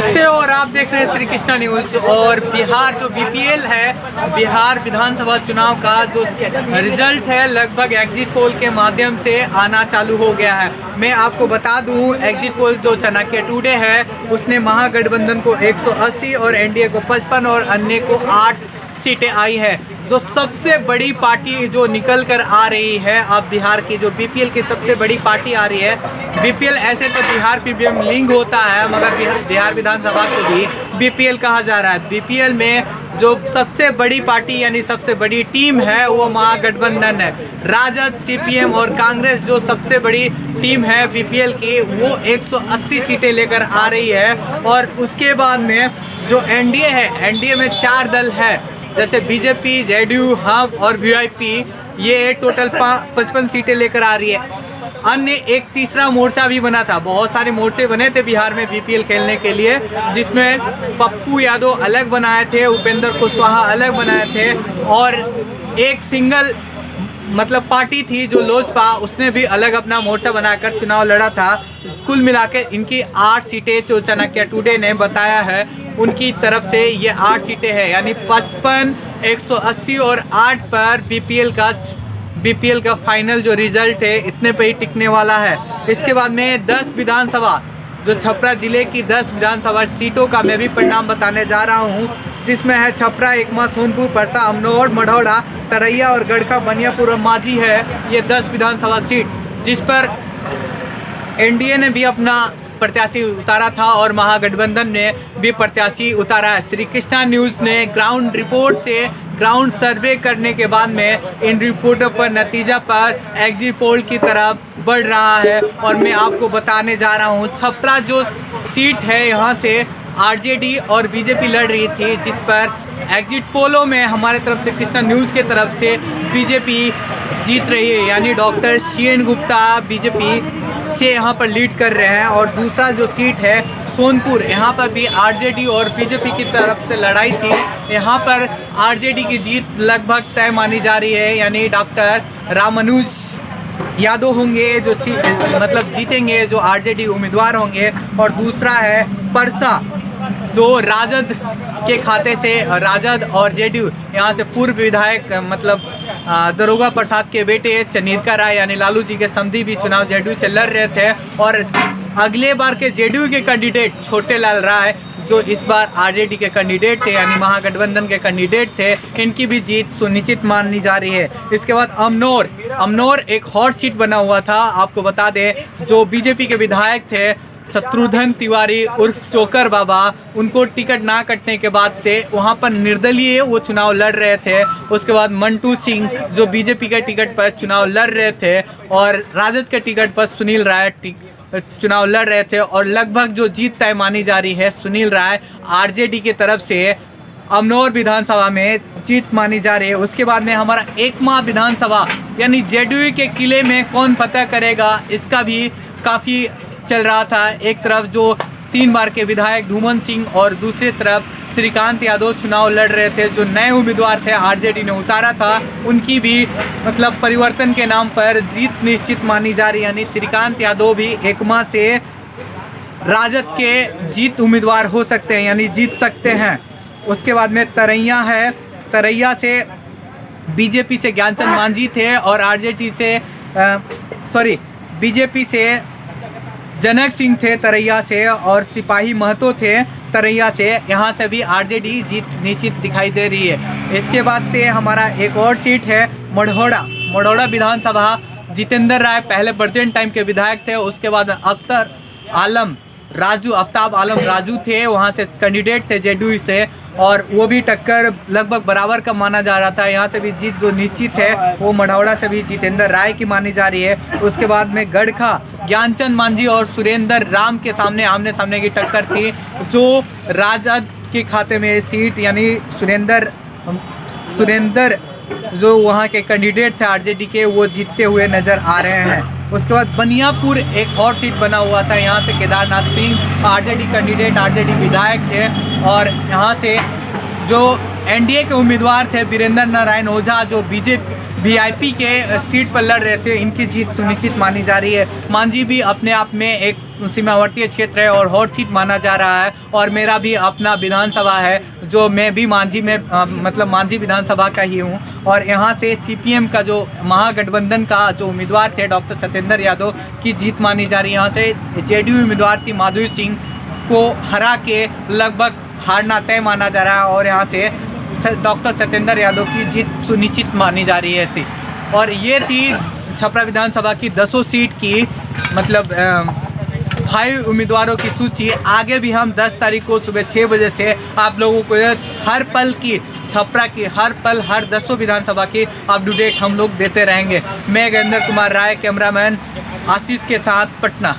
नमस्ते और आप देख रहे हैं श्री कृष्णा न्यूज़। और बिहार जो बीपीएल है, बिहार विधानसभा चुनाव का जो रिजल्ट है लगभग एग्जिट पोल के माध्यम से आना चालू हो गया है। मैं आपको बता दूं, एग्जिट पोल जो चाणक्य टुडे है उसने महागठबंधन को 180 और एनडीए को 55 और अन्य को 8 सीटें आई है। जो सबसे बड़ी पार्टी जो निकल कर आ रही है अब बिहार की, जो बीपीएल की सबसे बड़ी पार्टी आ रही है। बीपीएल ऐसे तो बिहार पीपीएम लिंक होता है, मगर बिहार विधानसभा को भी बीपीएल कहा जा रहा है। बीपीएल में जो सबसे बड़ी पार्टी यानी सबसे बड़ी टीम है वो महागठबंधन है। राजद, सीपीएम और कांग्रेस जो सबसे बड़ी टीम है बीपीएल की, वो 180 सीटें लेकर आ रही है। और उसके बाद में जो एनडीए है, एनडीए में 4 दल है, जैसे बीजेपी, जेडीयू, हम और वीआईपी, ये टोटल 55 सीटें लेकर आ रही है। अन्य एक तीसरा मोर्चा भी बना था, बहुत सारे मोर्चे बने थे बिहार में बीपीएल खेलने के लिए, जिसमें पप्पू यादव अलग बनाए थे, उपेंद्र कुशवाहा अलग बनाए थे, और एक सिंगल मतलब पार्टी थी जो लोजपा, उसने भी अलग अपना मोर्चा बनाकर चुनाव लड़ा था। कुल मिलाकर इनकी 8 सीटें जो चाणक्य टुडे ने बताया है उनकी तरफ से ये 8 सीटें हैं, यानी 55, 180 और 8 पर बीपीएल का फाइनल जो रिजल्ट है इतने पे ही टिकने वाला है। इसके बाद में 10 विधानसभा, जो छपरा जिले की 10 विधानसभा सीटों का मैं भी परिणाम बताने जा रहा हूँ, जिसमें है छपरा, एकमा, सोनपुर, परसा, अमनौर, मढ़ौरा, तरैया और गढ़खा, बनियापुर और मांझी है। ये 10 विधानसभा सीट जिस पर एनडीए ने भी अपना प्रत्याशी उतारा था और महागठबंधन ने भी प्रत्याशी उतारा है। श्री कृष्णा न्यूज़ ने ग्राउंड रिपोर्ट से ग्राउंड सर्वे करने के बाद में इन रिपोर्टों पर नतीजा पर एग्जिट पोल की तरफ बढ़ रहा है। और मैं आपको बताने जा रहा हूँ, छपरा जो सीट है यहाँ से आरजेडी और बीजेपी लड़ रही थी, जिस पर एग्जिट पोलों में हमारे तरफ से कृष्णा न्यूज़ के तरफ से बीजेपी जीत रही है, यानी डॉक्टर सीएन गुप्ता बीजेपी से यहाँ पर लीड कर रहे हैं। और दूसरा जो सीट है सोनपुर, यहाँ पर भी आरजेडी और बीजेपी की तरफ से लड़ाई थी, यहाँ पर आरजेडी की जीत लगभग तय मानी जा रही है, यानी डॉक्टर रामानुज यादव होंगे जो मतलब जीतेंगे, जो आरजेडी उम्मीदवार होंगे। और दूसरा है परसा, जो राजद के खाते से, राजद और जेडीयू यहाँ से पूर्व विधायक मतलब दरोगा प्रसाद के बेटे चनीरका राय यानी लालू जी के समधी भी चुनाव जेडीयू से लड़ रहे थे। और अगले बार के जेडीयू के कैंडिडेट छोटे लाल राय, जो इस बार आरजेडी के कैंडिडेट थे यानी महागठबंधन के कैंडिडेट थे, इनकी भी जीत सुनिश्चित मानी जा रही है। इसके बाद अमनौर एक हॉट सीट बना हुआ था। आपको बता दें, जो बीजेपी के विधायक थे शत्रुघ्न तिवारी उर्फ चोकर बाबा, उनको टिकट ना कटने के बाद से वहां पर निर्दलीय वो चुनाव लड़ रहे थे। उसके बाद मंटू सिंह जो बीजेपी के टिकट पर चुनाव लड़ रहे थे, और राजद के टिकट पर सुनील राय चुनाव लड़ रहे थे। और लगभग जो जीत तय मानी जा रही है सुनील राय आरजेडी की तरफ से अमनौर विधानसभा में जीत मानी जा रही है। उसके बाद में हमारा एकमा विधानसभा यानी जेडीयू के किले में कौन फतह करेगा, इसका भी काफ़ी चल रहा था। एक तरफ जो 3 बार के विधायक धूमन सिंह और दूसरी तरफ श्रीकांत यादव चुनाव लड़ रहे थे, जो नए उम्मीदवार थे आरजेडी ने उतारा था, उनकी भी मतलब परिवर्तन के नाम पर जीत निश्चित मानी जा रही है, यानी श्रीकांत यादव भी एकमा से राजद के जीत उम्मीदवार हो सकते हैं, यानी जीत सकते हैं। उसके बाद में तरैया है, तरैया से बीजेपी से ज्ञानचंद मांझी थे और आरजेडी से बीजेपी से जनक सिंह थे तरैया से, और सिपाही महतो थे तरैया से। यहाँ से भी आरजेडी जीत निश्चित दिखाई दे रही है। इसके बाद से हमारा एक और सीट है मढ़ौरा विधानसभा। जितेंद्र राय पहले प्रेजेंट टाइम के विधायक थे, उसके बाद आफ्ताब आलम राजू थे, वहाँ से कैंडिडेट थे जेडीयू से, और वो भी टक्कर लगभग बराबर का माना जा रहा था। यहाँ से भी जीत जो निश्चित है वो मढ़ौरा से भी जितेंद्र राय की मानी जा रही है। उसके बाद में गढ़खा ज्ञानचंद मांझी और सुरेंद्र राम के सामने आमने सामने की टक्कर थी, जो राजद के खाते में सीट, यानी सुरेंद्र जो वहाँ के कैंडिडेट थे आरजेडी के, वो जीतते हुए नज़र आ रहे हैं। उसके बाद बनियापुर एक और सीट बना हुआ था, यहाँ से Kedarnath Singh RJD candidate, RJD विधायक थे, और यहाँ से जो एनडीए के उम्मीदवार थे वीरेंद्र नारायण ओझा, जो वीआईपी के सीट पर लड़ रहे थे, इनकी जीत सुनिश्चित मानी जा रही है। मांझी भी अपने आप में एक सीमावर्ती क्षेत्र है और हॉट सीट माना जा रहा है, और मेरा भी अपना विधानसभा है जो मैं भी मांझी में मतलब मांझी विधानसभा का ही हूँ। और यहाँ से सीपीएम का जो महागठबंधन का जो उम्मीदवार थे डॉक्टर सत्येंद्र यादव की जीत मानी जा रही है। यहाँ से जेडीयू उम्मीदवार थी माधुरी सिंह को हरा के लगभग हारना तय माना जा रहा है, और यहाँ से डॉक्टर सत्येंद्र यादव की जीत सुनिश्चित मानी जा रही है थी। और ये थी छपरा विधानसभा की 10 सीट की मतलब 5 उम्मीदवारों की सूची। आगे भी हम 10 तारीख को सुबह 6 बजे से आप लोगों को हर पल की छपरा की हर पल हर 10 विधानसभा की अप टू डेट हम लोग देते रहेंगे। मैं गजेंद्र कुमार राय, कैमरामैन आशीष के साथ, पटना।